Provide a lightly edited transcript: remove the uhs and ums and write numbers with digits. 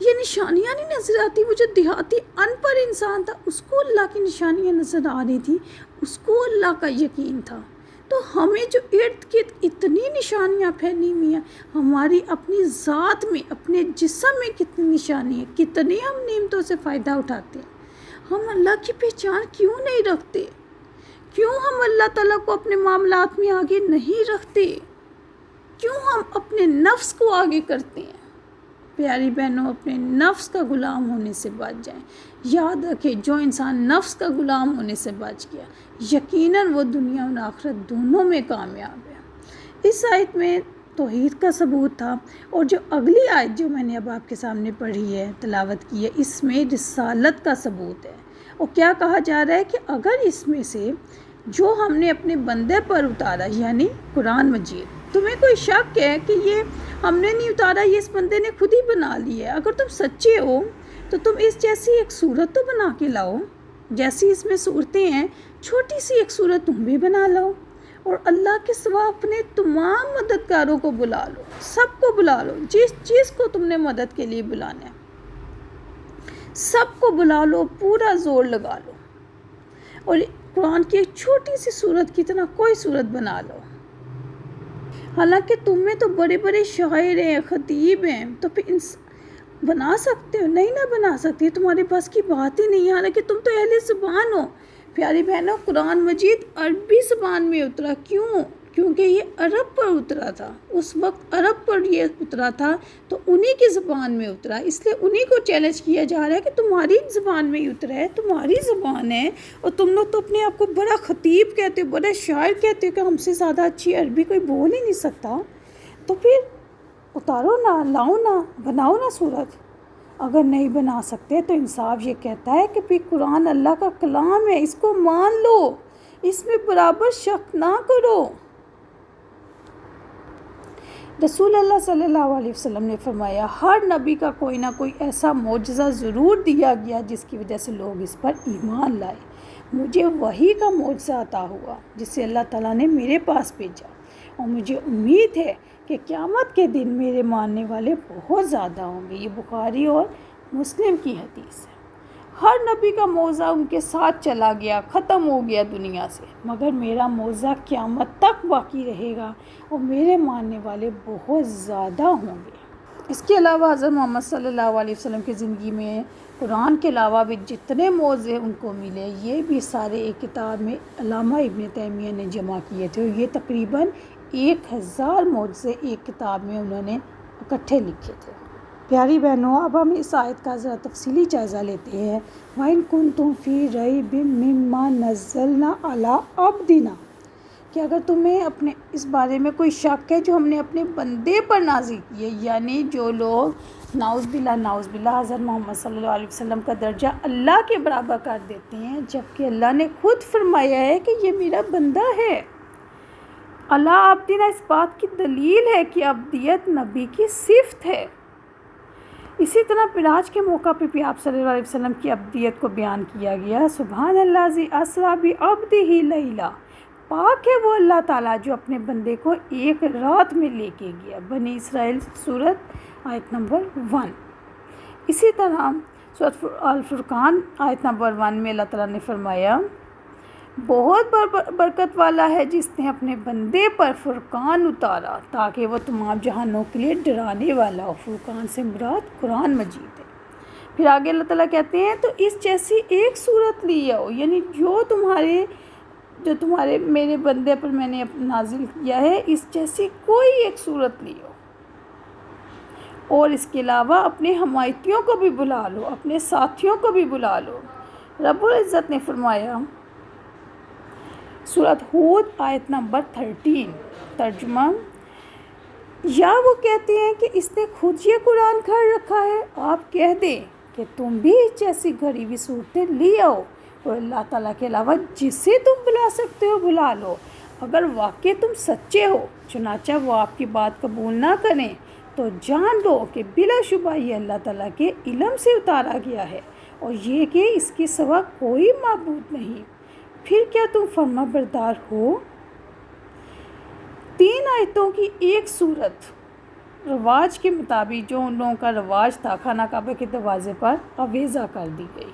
یہ نشانیاں نہیں نظر آتی. وہ جو دیہاتی ان پڑھ انسان تھا اس کو اللہ کی نشانیاں نظر آ رہی تھی, اس کو اللہ کا یقین تھا. تو ہمیں جو ارد گرد اتنی نشانیاں پھیلی ہوئی ہیں, ہماری اپنی ذات میں, اپنے جسم میں کتنی نشانی ہے, کتنی ہم نعمتوں سے فائدہ اٹھاتے ہیں. ہم اللہ کی پہچان کیوں نہیں رکھتے؟ کیوں ہم اللہ تعالیٰ کو اپنے معاملات میں آگے نہیں رکھتے؟ کیوں ہم اپنے نفس کو آگے کرتے ہیں؟ پیاری بہنوں, اپنے نفس کا غلام ہونے سے بچ جائیں. یاد رکھیں, جو انسان نفس کا غلام ہونے سے بچ گیا یقیناً وہ دنیا اور آخرت دونوں میں کامیاب ہے. اس آیت میں توحید کا ثبوت تھا, اور جو اگلی آیت جو میں نے اب آپ کے سامنے پڑھی ہے, تلاوت کی ہے, اس میں رسالت کا ثبوت ہے. اور کیا کہا جا رہا ہے کہ اگر اس میں سے جو ہم نے اپنے بندے پر اتارا, یعنی قرآن مجید, تمہیں کوئی شک ہے کہ یہ ہم نے نہیں اتارا, یہ اس بندے نے خود ہی بنا لی ہے, اگر تم سچے ہو تو تم اس جیسی ایک صورت تو بنا کے لاؤ. جیسی اس میں صورتیں ہیں, چھوٹی سی ایک صورت تم بھی بنا لاؤ, اور اللہ کے سوا اپنے تمام مددگاروں کو بلا لو, سب کو بلا لو. جس چیز کو تم نے مدد کے لیے بلانا ہے سب کو بلا لو, پورا زور لگا لو, اور قرآن کی ایک چھوٹی سی صورت کی طرح کوئی صورت بنا لو. حالانکہ تم میں تو بڑے بڑے شاعر ہیں, خطیب ہیں, تو پھر بنا سکتے ہو؟ نہیں نہ بنا سکتے, تمہارے پاس کی بات ہی نہیں ہے. حالانکہ تم تو اہل زبان ہو. پیاری بہنوں, قرآن مجید عربی زبان میں اترا. کیوں؟ کیونکہ یہ عرب پر اترا تھا. اس وقت عرب پر یہ اترا تھا, تو انہی کی زبان میں اترا. اس لیے انہی کو چیلنج کیا جا رہا ہے کہ تمہاری زبان میں ہی اترا ہے, تمہاری زبان ہے, اور تم لوگ تو اپنے آپ کو بڑا خطیب کہتے ہو, بڑا شاعر کہتے ہو کہ ہم سے زیادہ اچھی عربی کوئی بول ہی نہیں سکتا. تو پھر اتارو نا, لاؤ نا, بناؤ نا صورت. اگر نہیں بنا سکتے تو انصاف یہ کہتا ہے کہ پھر قرآن اللہ کا کلام ہے, اس کو مان لو, اس میں برابر شک نہ کرو. رسول اللہ صلی اللہ علیہ وسلم نے فرمایا, ہر نبی کا کوئی نہ کوئی ایسا معجزہ ضرور دیا گیا جس کی وجہ سے لوگ اس پر ایمان لائے. مجھے وحی کا معجزہ عطا ہوا جسے اللہ تعالیٰ نے میرے پاس بھیجا, اور مجھے امید ہے کہ قیامت کے دن میرے ماننے والے بہت زیادہ ہوں گے. یہ بخاری اور مسلم کی حدیث ہے. ہر نبی کا معجزہ ان کے ساتھ چلا گیا, ختم ہو گیا دنیا سے, مگر میرا معجزہ قیامت تک باقی رہے گا, اور میرے ماننے والے بہت زیادہ ہوں گے. اس کے علاوہ حضرت محمد صلی اللہ علیہ وسلم کی زندگی میں قرآن کے علاوہ بھی جتنے معجزے ان کو ملے, یہ بھی سارے ایک کتاب میں علامہ ابن تیمیہ نے جمع کیے تھے, اور یہ تقریباً 1000 معجزے ایک کتاب میں انہوں نے اکٹھے لکھے تھے. پیاری بہنوں, اب ہم اس آیت کا ذرا تفصیلی جائزہ لیتے ہیں. وَإِن كُنتُم فِي رَيْبٍ مِّمَّا نَزَّلْنَا عَلَىٰ عَبْدِنَا, کہ اگر تمہیں اپنے اس بارے میں کوئی شک ہے جو ہم نے اپنے بندے پر نازل کیے, یعنی جو لوگ نعوذ باللہ حضرت محمد صلی اللہ علیہ وسلم کا درجہ اللہ کے برابر کر دیتے ہیں, جبکہ اللہ نے خود فرمایا ہے کہ یہ میرا بندہ ہے. اللہ عبدنا اس بات کی دلیل ہے کہ عبدیت نبی کی صفت ہے. اسی طرح معراج کے موقع پہ بھی آپ صلی اللہ علیہ وسلم کی عبدیت کو بیان کیا گیا. سبحان اللہ ذی اسریٰ بعبدہ لیلا, پاک ہے وہ اللہ تعالیٰ جو اپنے بندے کو ایک رات میں لے کے گیا. بنی اسرائیل سورت آیت نمبر 1. اسی طرح سورت الفرقان آیت نمبر 1 میں اللہ تعالیٰ نے فرمایا, بہت برکت والا ہے جس نے اپنے بندے پر فرقان اتارا تاکہ وہ تمام جہانوں کے لیے ڈرانے والا ہو. فرقان سے مراد قرآن مجید ہے. پھر آگے اللہ تعالیٰ کہتے ہیں, تو اس جیسی ایک صورت لی آؤ, یعنی جو تمہارے میرے بندے پر میں نے نازل کیا ہے اس جیسی کوئی ایک صورت لی آؤ, اور اس کے علاوہ اپنے حمایتیوں کو بھی بلا لو, اپنے ساتھیوں کو بھی بلا لو. رب العزت نے فرمایا, سورۃ ہود آیت نمبر 13, ترجمہ, یا وہ کہتے ہیں کہ اس نے خود یہ قرآن گھڑ رکھا ہے, آپ کہہ دیں کہ تم بھی اس جیسی گھڑی ہوئی صورتیں لے آؤ, اور اللہ تعالیٰ کے علاوہ جسے تم بلا سکتے ہو بلا لو, اگر واقع تم سچے ہو. چنانچہ وہ آپ کی بات قبول نہ کریں تو جان لو کہ بلا شبہ یہ اللہ تعالیٰ کے علم سے اتارا گیا ہے, اور یہ کہ اس کے سوا کوئی معبود نہیں. پھر کیا تم فرما بردار ہو؟ 3 آیتوں کی ایک صورت رواج کے مطابق جو ان لوگوں کا رواج تھا، خانہ کعبہ کے دروازے پر آویزاں کر دی گئی۔